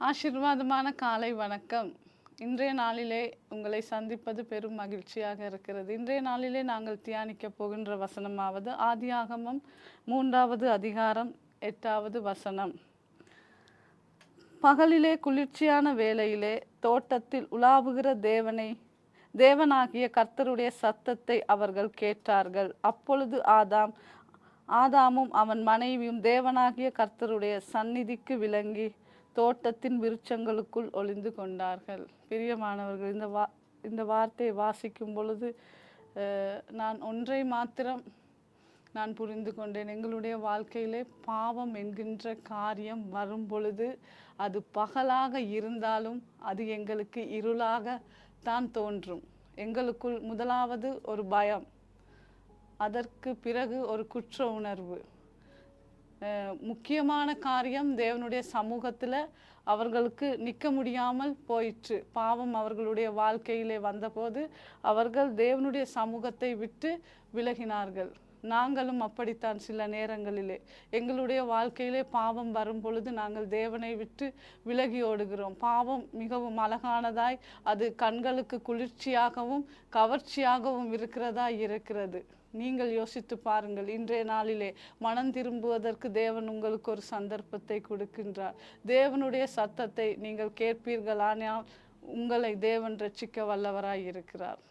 ஆசீர்வாதமான காலை வணக்கம். இன்றைய நாளிலே உங்களை சந்திப்பது பெரும் மகிழ்ச்சியாக இருக்கிறது. இன்றைய நாளிலே நாங்கள் தியானிக்கப் போகின்ற வசனமாவது ஆதியாகமம் 3வது அதிகாரம் 8வது வசனம். பகலிலே குளிர்ச்சியான வேளையிலே தோட்டத்தில் உலாவுகிற தேவனாகிய கர்த்தருடைய சத்தத்தை அவர்கள் கேட்டார்கள். அப்பொழுது ஆதாமும் அவன் மனைவியும் தேவனாகிய கர்த்தருடைய சந்நிதிக்கு விலகி தோட்டத்தின் விருட்சங்களுக்குள் ஒளிந்து கொண்டார்கள். பிரியமானவர்கள், இந்த வார்த்தையை வாசிக்கும் பொழுது நான் ஒன்றை மாத்திரம் நான் புரிந்து கொண்டேன். எங்களுடைய வாழ்க்கையிலே பாவம் என்கின்ற காரியம் வரும் பொழுது அது பகலாக இருந்தாலும் அது எங்களுக்கு இருளாக தான் தோன்றும். எங்களுக்குள் முதலாவது ஒரு பயம், அதற்கு பிறகு ஒரு குற்ற உணர்வு. முக்கியமான காரியம், தேவனுடைய சமூகத்தில் அவர்களுக்கு நிற்க முடியாமல் போயிற்று. பாவம் அவர்களுடைய வாழ்க்கையிலே வந்தபோது அவர்கள் தேவனுடைய சமூகத்தை விட்டு விலகினார்கள். நாங்களும் அப்படித்தான் சில நேரங்களிலே எங்களுடைய வாழ்க்கையிலே பாவம் வரும் பொழுது நாங்கள் தேவனை விட்டு விலகி ஓடுகிறோம். பாவம் மிகவும் அழகானதாய், அது கண்களுக்கு குளிர்ச்சியாகவும் கவர்ச்சியாகவும் இருக்கிறது. நீங்கள் யோசித்து பாருங்கள். இன்றைய நாளிலே மனம் திரும்புவதற்கு தேவன் உங்களுக்கு ஒரு சந்தர்ப்பத்தை கொடுக்கின்றார். தேவனுடைய சத்தத்தை நீங்கள் கேட்பீர்களானால் உங்களை தேவன் ரட்சிக்க வல்லவராய் இருக்கிறார்.